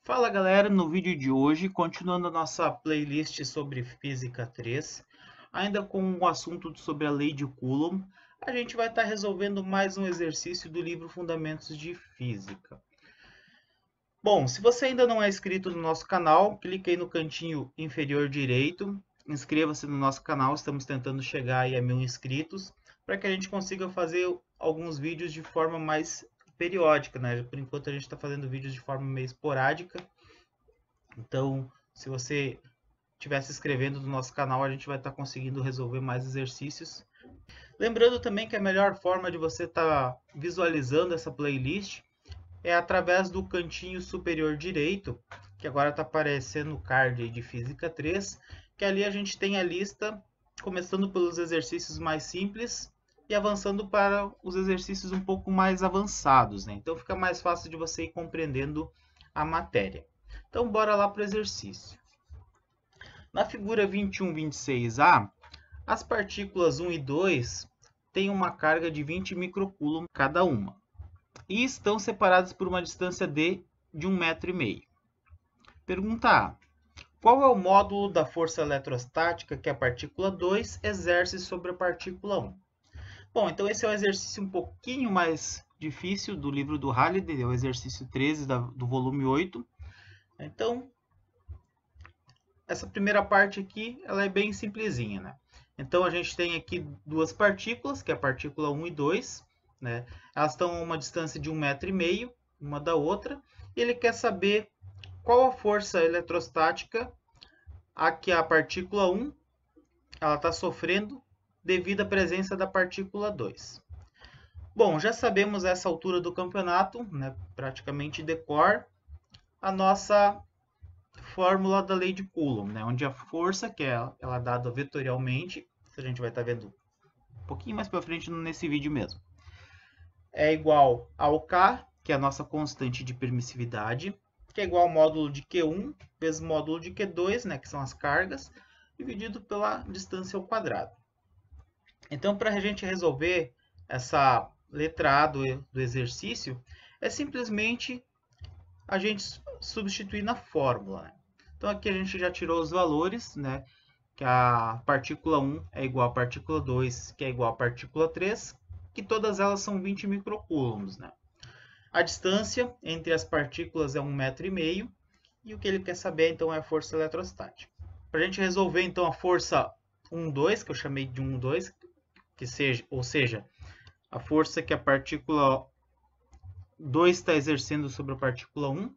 Fala galera, no vídeo de hoje, continuando a nossa playlist sobre Física 3, ainda com o assunto sobre a lei de Coulomb, a gente vai estar resolvendo mais um exercício do livro Fundamentos de Física. Bom, se você ainda não é inscrito no nosso canal, clique aí no cantinho inferior direito, inscreva-se no nosso canal, estamos tentando chegar aí a 1000 inscritos, para que a gente consiga fazer alguns vídeos de forma mais periódica, né? Por enquanto a gente está fazendo vídeos de forma meio esporádica. Então, se você estiver se inscrevendo no nosso canal, a gente vai estar conseguindo resolver mais exercícios. Lembrando também que a melhor forma de você estar visualizando essa playlist é através do cantinho superior direito, que agora está aparecendo o card de Física 3, que ali a gente tem a lista, começando pelos exercícios mais simples e avançando para os exercícios um pouco mais avançados, né? Então fica mais fácil de você ir compreendendo a matéria. Então, bora lá para o exercício. Na figura 21, 26A, as partículas 1 e 2 têm uma carga de 20 microcoulomb cada uma e estão separadas por uma distância d de 1,5 m. Pergunta A. Qual é o módulo da força eletrostática que a partícula 2 exerce sobre a partícula 1? Bom, então esse é um exercício um pouquinho mais difícil do livro do Halliday, é o exercício 13 do volume 8. Então, essa primeira parte aqui, ela é bem simplesinha, né? Então, a gente tem aqui duas partículas, que é a partícula 1 e 2, né? Elas estão a uma distância de 1,5 m uma da outra, e ele quer saber qual a força eletrostática a que a partícula 1 ela está sofrendo devido à presença da partícula 2. Bom, já sabemos essa altura do campeonato, né? Praticamente de cor, a nossa fórmula da lei de Coulomb, né? Onde a força, que ela é dada vetorialmente, que a gente vai estar vendo um pouquinho mais para frente nesse vídeo mesmo, é igual ao K, que é a nossa constante de permissividade, que é igual ao módulo de Q1 vezes módulo de Q2, né? Que são as cargas, dividido pela distância ao quadrado. Então, para a gente resolver essa letra A do exercício, é simplesmente a gente substituir na fórmula, né? Então aqui a gente já tirou os valores, né? Que a partícula 1 é igual à partícula 2, que é igual à partícula 3, que todas elas são 20 microcoulombs, né? A distância entre as partículas é 1,5 m e o que ele quer saber então é a força eletrostática. Para a gente resolver então a força 1,2, que eu chamei de 1,2, ou seja, a força que a partícula 2 está exercendo sobre a partícula 1,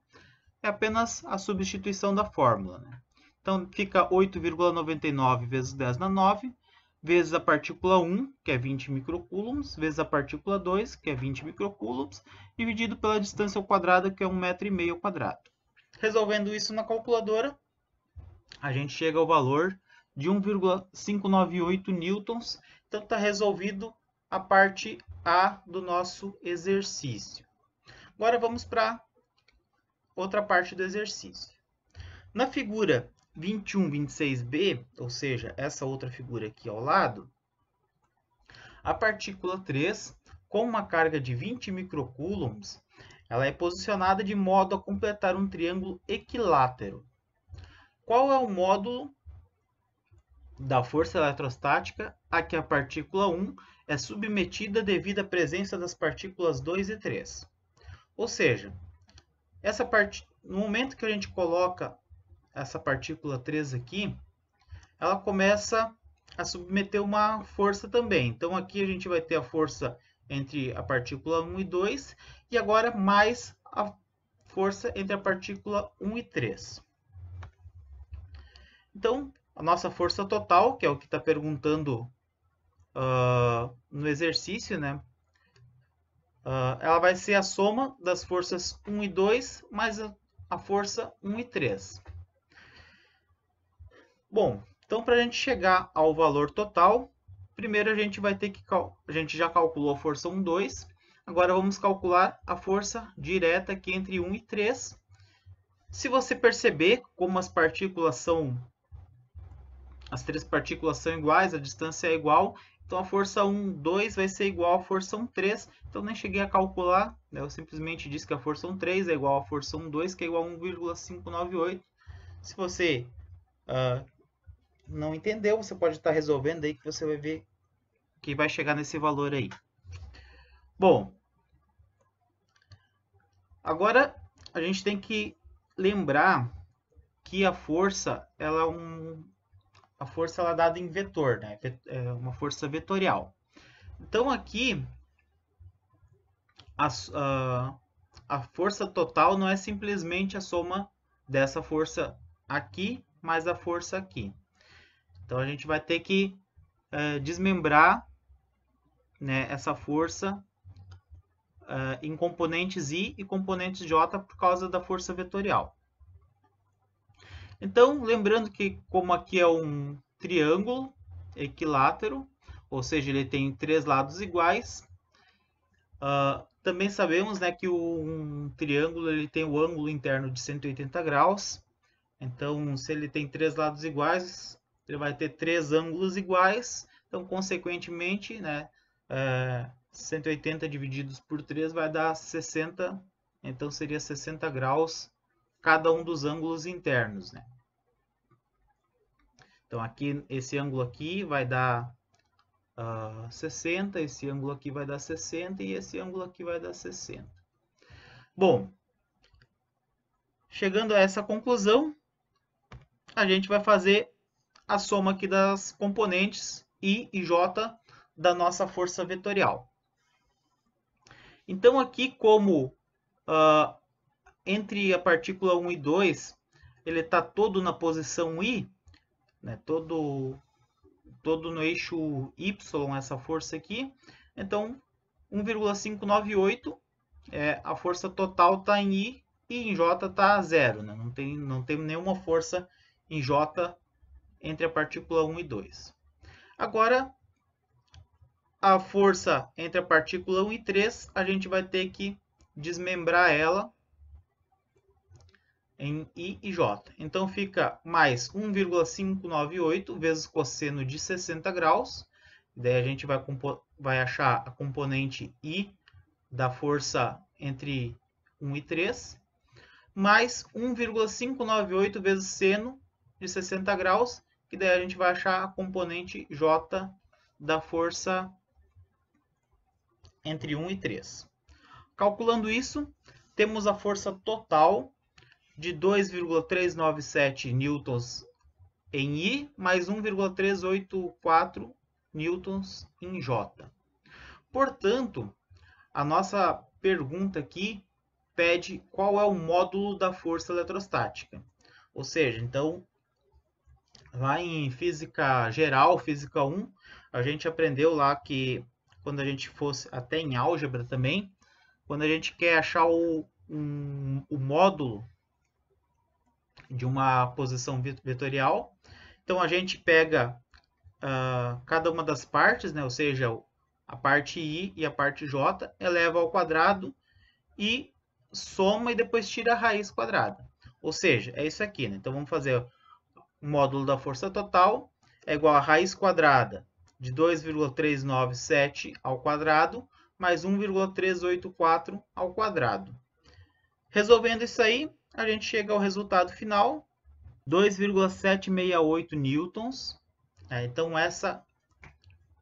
é apenas a substituição da fórmula, né? Então, fica 8,99 vezes 10 na 9, vezes a partícula 1, que é 20 microcoulombs, vezes a partícula 2, que é 20 microcoulombs, dividido pela distância ao quadrado, que é 1,5 m ao quadrado. Resolvendo isso na calculadora, a gente chega ao valor de 1,598 newtons. Então, está resolvido a parte A do nosso exercício. Agora, vamos para outra parte do exercício. Na figura 21, 26b, ou seja, essa outra figura aqui ao lado, a partícula 3, com uma carga de 20 microcoulombs, ela é posicionada de modo a completar um triângulo equilátero. Qual é o módulo da força eletrostática a que a partícula 1 é submetida devido à presença das partículas 2 e 3? Ou seja, no momento que a gente coloca essa partícula 3 aqui, ela começa a submeter uma força também. Então aqui a gente vai ter a força entre a partícula 1 e 2 e agora mais a força entre a partícula 1 e 3. Então, a nossa força total, que é o que está perguntando no exercício, né? Ela vai ser a soma das forças 1 e 2 mais a força 1 e 3. Bom, então para a gente chegar ao valor total, primeiro a gente vai ter que... A gente já calculou a força 1, 2. Agora vamos calcular a força direta aqui entre 1 e 3. Se você perceber como as partículas são... As três partículas são iguais, a distância é igual, Então a força 1, 2 vai ser igual à força 1, 3. Então nem cheguei a calcular, né? Eu simplesmente disse que a força 1, 3 é igual à força 1, 2, que é igual a 1,598. Se você não entendeu, você pode estar resolvendo aí que você vai ver que vai chegar nesse valor aí. Bom, agora a gente tem que lembrar que a força ela é dada em vetor, né? É uma força vetorial. Então aqui a força total não é simplesmente a soma dessa força aqui mais a força aqui. Então a gente vai ter que desmembrar, né, essa força em componentes I e componentes J por causa da força vetorial. Então, lembrando que como aqui é um triângulo equilátero, ou seja, ele tem 3 lados iguais, também sabemos, né, que um triângulo ele tem o ângulo interno de 180 graus. Então, se ele tem 3 lados iguais, ele vai ter 3 ângulos iguais. Então, consequentemente, né, 180 divididos por 3 vai dar 60. Então, seria 60 graus cada um dos ângulos internos, né? Então, aqui, esse ângulo aqui vai dar 60, esse ângulo aqui vai dar 60 e esse ângulo aqui vai dar 60. Bom, chegando a essa conclusão, a gente vai fazer a soma aqui das componentes I e J da nossa força vetorial. Então aqui como entre a partícula 1 e 2, ele está todo na posição I, né, todo no eixo Y, essa força aqui, então 1,598, a força total está em I e em J está zero, né? Não tem nenhuma força em J entre a partícula 1 e 2. Agora, a força entre a partícula 1 e 3, a gente vai ter que desmembrar ela em I e J. Então, fica mais 1,598 vezes cosseno de 60 graus. Daí a gente vai achar a componente I da força entre 1 e 3, mais 1,598 vezes seno de 60 graus, que daí a gente vai achar a componente J da força entre 1 e 3. Calculando isso, temos a força total de 2,397 newtons em I, mais 1,384 newtons em J. Portanto, a nossa pergunta aqui pede qual é o módulo da força eletrostática. Ou seja, então, lá em física geral, física 1, a gente aprendeu lá que quando a gente fosse até em álgebra também, quando a gente quer achar o módulo de uma posição vetorial, então a gente pega cada uma das partes, né, ou seja, a parte I e a parte J, eleva ao quadrado e soma e depois tira a raiz quadrada. Ou seja, é isso aqui, né? Então vamos fazer o módulo da força total é igual a raiz quadrada de 2,397 ao quadrado mais 1,384 ao quadrado. Resolvendo isso aí, a gente chega ao resultado final, 2,768 newtons. Então essa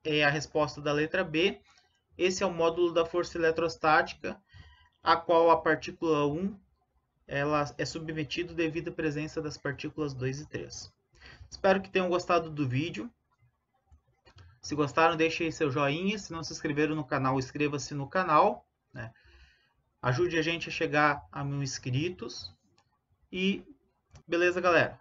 é a resposta da letra B. Esse é o módulo da força eletrostática, a qual a partícula 1 ela é submetida devido à presença das partículas 2 e 3. Espero que tenham gostado do vídeo. Se gostaram, deixem aí seu joinha. Se não se inscreveram no canal, inscreva-se no canal, né? Ajude a gente a chegar a 1000 inscritos. E beleza, galera?